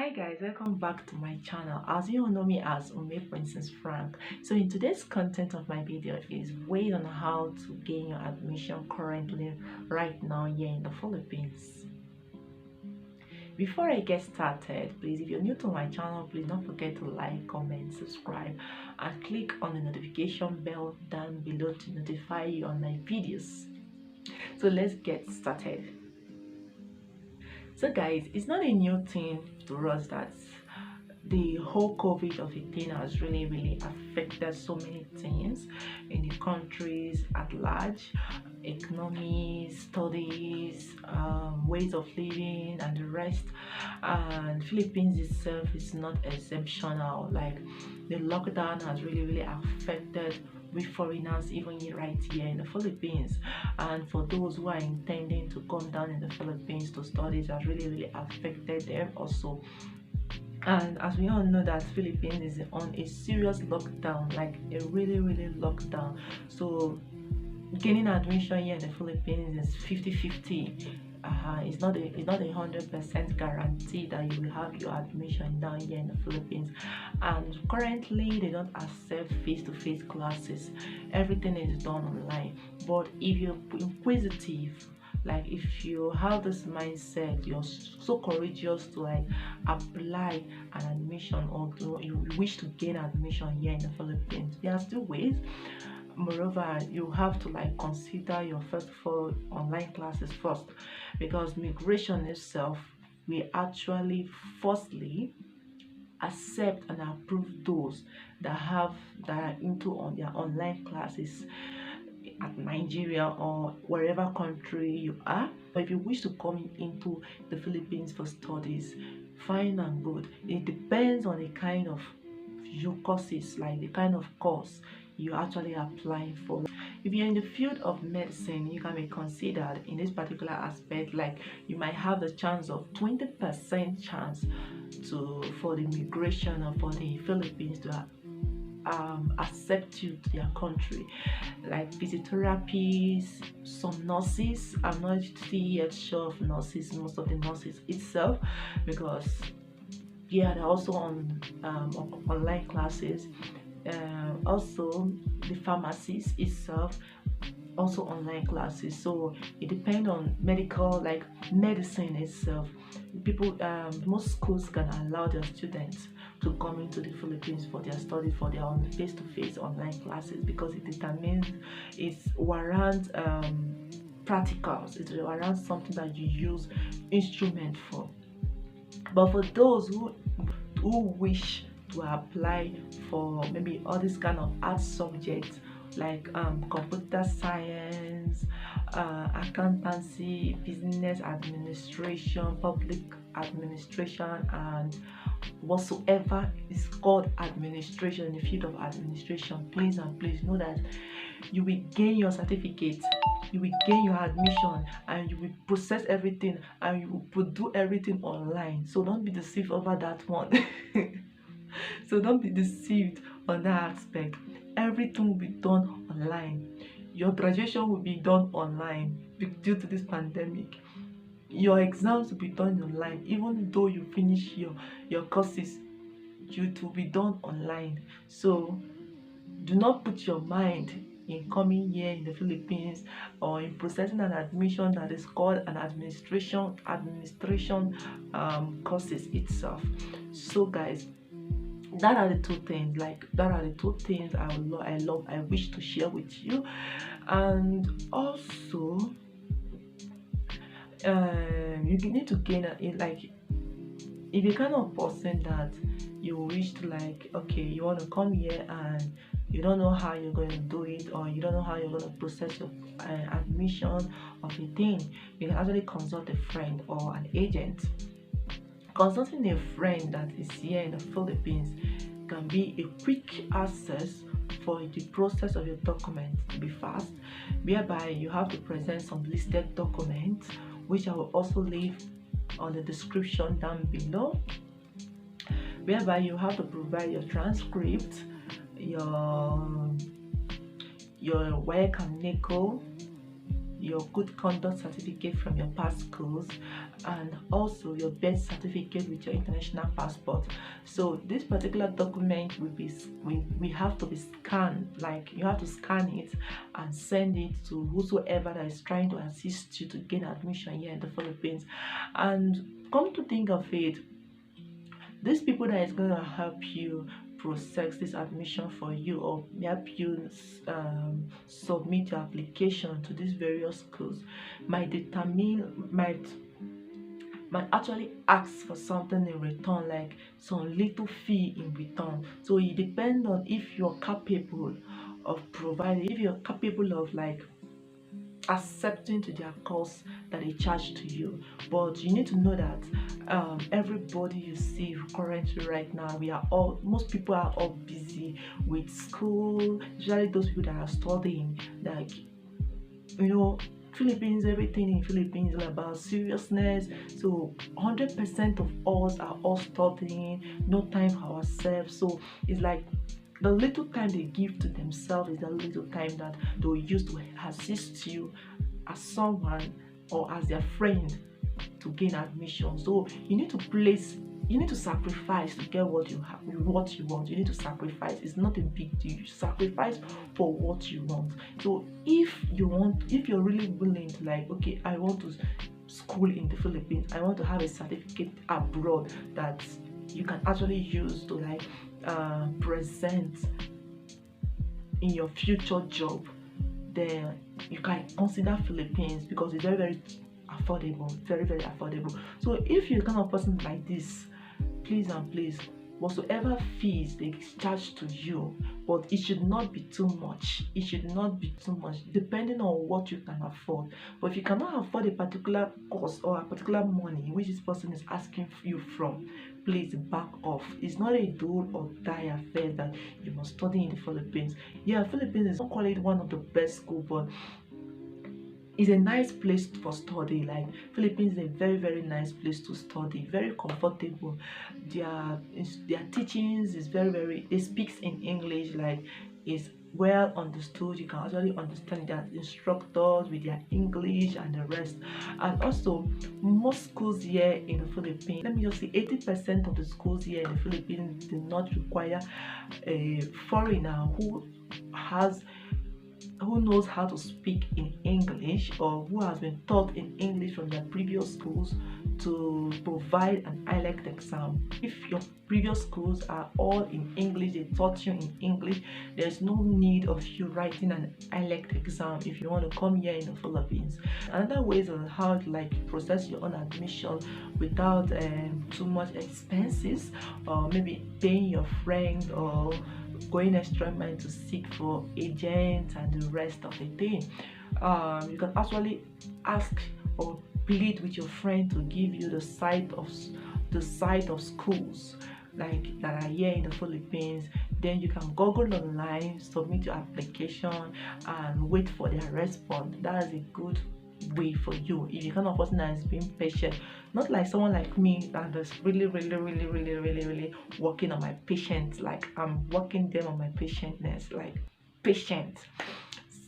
Hi guys, welcome back to my channel. As you all know me as Princess Frank. So in today's content of my video is ways on how to gain your admission currently right now here in the Philippines. Before I get started, please, if you're new to my channel, please don't forget to like, comment, subscribe and click on the notification bell down below to notify you on my videos. So let's get started. So guys, it's not a new thing to us that the whole COVID-19 has really affected so many things in the countries at large: economy, studies, ways of living and the rest. And Philippines itself is not exceptional. Like, the lockdown has really affected with foreigners even right here in the Philippines, and for those who are intending to come down in the Philippines to study, it has really affected them also. And as we all know that Philippines is on a serious lockdown, like a really lockdown. So gaining admission here in the Philippines is 50-50. It's not a 100% guarantee that you will have your admission down here in the Philippines. And currently they don't accept face-to-face classes. Everything is done online. But if you're inquisitive, like if you have this mindset, you're so courageous to like apply an admission, or you wish to gain admission here in the Philippines, there are still ways. Moreover, you have to like consider your first of all online classes first, because migration itself will actually firstly accept and approve those that are into on their online classes at Nigeria or wherever country you are. But if you wish to come into the Philippines for studies, fine and good. It depends on the kind of your courses, like the kind of course you actually applying for. If you're in the field of medicine, you can be considered in this particular aspect. Like, you might have the chance of 20% chance for the migration or for the Philippines to accept you to their country, like physiotherapists, some nurses. I'm not yet sure of nurses, most of the nurses itself, because yeah, they're also on online classes. Also the pharmacies itself, also online classes. So it depends on medical, like medicine itself. People, most schools can allow their students to come into the Philippines for their study, for their own face-to-face online classes, because it determines, it's warrant practicals, it warrants something that you use instrument for. But for those who wish to apply for maybe all this kind of art subjects, like computer science, accountancy, business administration, public administration, and whatsoever is called administration, in the field of administration, please know that you will gain your certificate, you will gain your admission, and you will process everything, and you will do everything online. So don't be deceived over that one. So don't be deceived on that aspect. Everything will be done online. Your graduation will be done online due to this pandemic. Your exams will be done online. Even though you finish your courses, it will be done online. So do not put your mind in coming here in the Philippines or in processing an admission that is called an administration courses itself. So guys, that are the two things, I wish to share with you. And also you need to gain like, if you're kind of person that you wish to, like, okay, you want to come here and you don't know how you're going to do it, or you don't know how you're going to process your admission of a thing, you can actually consult a friend or an agent. Consulting a friend that is here in the Philippines can be a quick access for the process of your documents to be fast, whereby you have to present some listed documents, which I will also leave on the description down below, whereby you have to provide your transcript, your work and NICO, your good conduct certificate from your past schools, and also your birth certificate with your international passport. So this particular document will be we have to be scanned, like you have to scan it and send it to whosoever that is trying to assist you to gain admission here in the Philippines. And come to think of it, these people that is going to help you process this admission for you, or help you submit your application to these various schools, might actually ask for something in return, like some little fee in return. So it depends on if you're capable of providing, if you're capable of like accepting to their cost that they charge to you. But you need to know that everybody you see currently right now, most people are all busy with school, especially those people that are studying. Like, you know, Philippines, everything in Philippines is all about seriousness. So 100% of us are all studying, no time for ourselves. So it's like the little time they give to themselves is the little time that they'll use to assist you as someone or as their friend to gain admission. So you need to sacrifice to get what you want. You need to sacrifice. It's not a big deal. You sacrifice for what you want. So if you're really willing to, like, okay, I want to school in the Philippines, I want to have a certificate abroad that you can actually use to like present in your future job, then you can consider Philippines, because it's very, very affordable, very, very affordable. So if you're the kind of person like this, please and please, whatsoever fees they charge to you, but it should not be too much. It should not be too much, depending on what you can afford. But if you cannot afford a particular cost or a particular money which this person is asking you from, please back off. It's not a do or die affair that you must study in the Philippines. Yeah, Philippines is not call it one of the best school, but it's a nice place for study. Like, Philippines is a very, very nice place to study, very comfortable. Their teachings is very, very, they speaks in English, like is well understood. You can actually understand their instructors with their English and the rest. And also, most schools here in the Philippines, let me just say 80% of the schools here in the Philippines do not require a foreigner who knows how to speak in English, or who has been taught in English from their previous schools, to provide an IELTS exam. If your previous schools are all in English, they taught you in English, there's no need of you writing an IELTS exam if you want to come here in the Philippines. Another ways on how to like process your own admission without too much expenses, or maybe paying your friend, or going extra mile to seek for agents and the rest of the thing. You can actually ask or plead with your friend to give you the site of schools like that are here in the Philippines. Then you can Google online, submit your application, and wait for their response. That is a good way for you if you kind of person that is being patient, not like someone like me that is really working on my patience. Like, I'm working them on my patientness, like patient.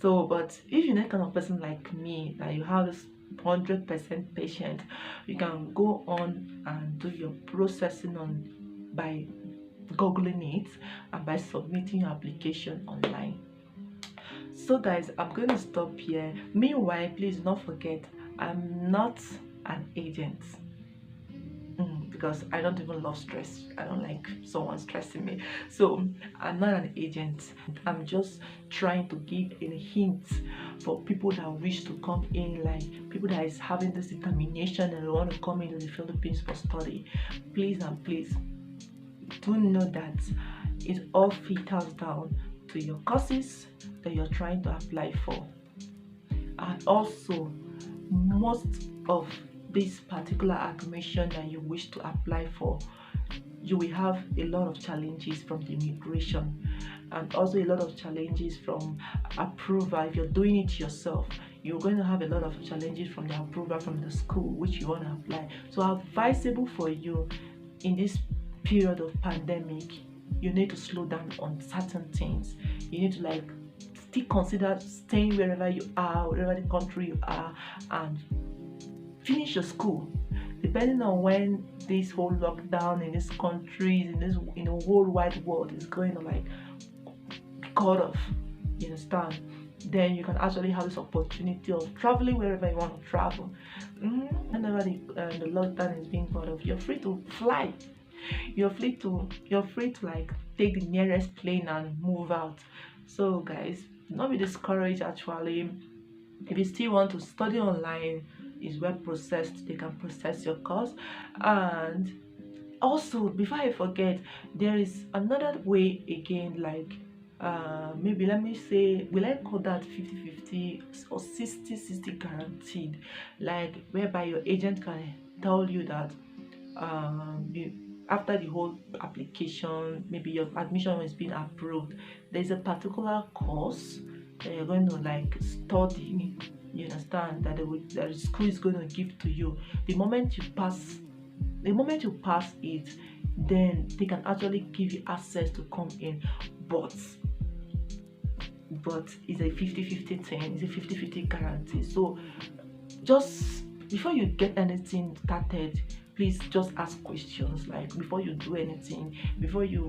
So, but if you're that kind of person like me, that you have this 100% patient, you can go on and do your processing on by googling it and by submitting your application online. So guys, I'm going to stop here. Meanwhile, please don't forget, I'm not an agent, because I don't even love stress. I don't like someone stressing me. So I'm not an agent. I'm just trying to give a hint for people that wish to come in, like people that is having this determination and want to come into the Philippines for study. Please and please do know that it all filters down to your courses that you're trying to apply for. And also, most of this particular admission that you wish to apply for, you will have a lot of challenges from the immigration, and also a lot of challenges from approval. If you're doing it yourself, you're going to have a lot of challenges from the approval from the school which you want to apply. So advisable for you in this period of pandemic, you need to slow down on certain things. You need to like still consider staying wherever you are, wherever the country you are, and finish your school. depending on when this whole lockdown in this country, in this whole wide world is going to like cut off, you understand, then you can actually have this opportunity of traveling wherever you want to travel. Whenever the lockdown is being cut off, you're free to fly. You're free to like take the nearest plane and move out. So guys, do not be discouraged. Actually, if you still want to study online, is web processed, they can process your course. And also, before I forget, there is another way again, like maybe let me say, will I call that 50-50 or 60-60 guaranteed, like whereby your agent can tell you that after the whole application, maybe your admission is being approved, there's a particular course that you're going to like study, you understand, that the school is going to give to you. The moment you pass it, then they can actually give you access to come in. But it's a 50-50 thing, it's a 50-50 guarantee. So just before you get anything started, please just ask questions, like before you do anything, before you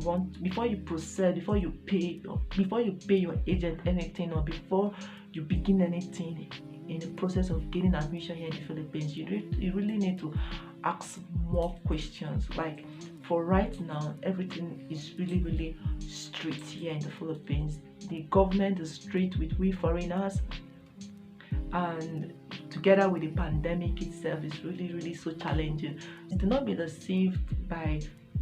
process, before you pay your agent anything, or before you begin anything in the process of getting admission here in the Philippines. You really need to ask more questions. Like for right now, everything is really strict here in the Philippines. The government is strict with we foreigners, and together with the pandemic itself is really so challenging. Do not be deceived by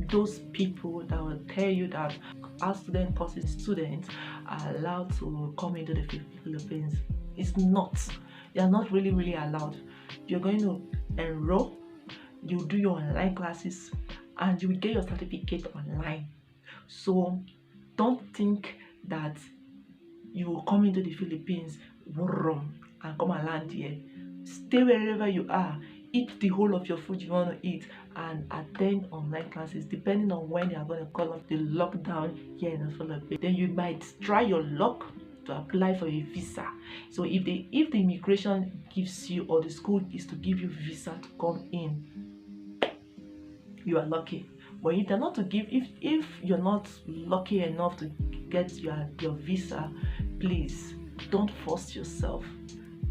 those people that will tell you that our students are allowed to come into the Philippines. It's not. They are not really allowed. You're going to enroll, you do your online classes, and you will get your certificate online. So don't think that you will come into the Philippines and come and land here. Stay wherever you are, eat the whole of your food you want to eat, and attend online classes depending on when they are going to call off the lockdown here in the Philippines. Then you might try your luck to apply for a visa. So if the immigration gives you, or the school is to give you visa to come in, you are lucky. But if they're not to give, if you're not lucky enough to get your visa, please don't force yourself.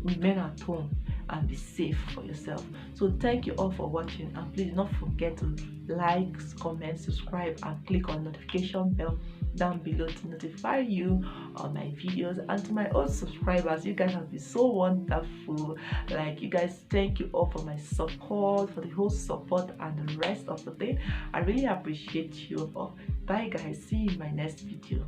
Remain at home and be safe for yourself. So thank you all for watching, and please don't forget to like, comment, subscribe, and click on notification bell down below to notify you on my videos. And to my old subscribers, you guys have been so wonderful. Like, you guys, thank you all for my support, for the whole support and the rest of the thing. I really appreciate you all. Bye guys, see you in my next video.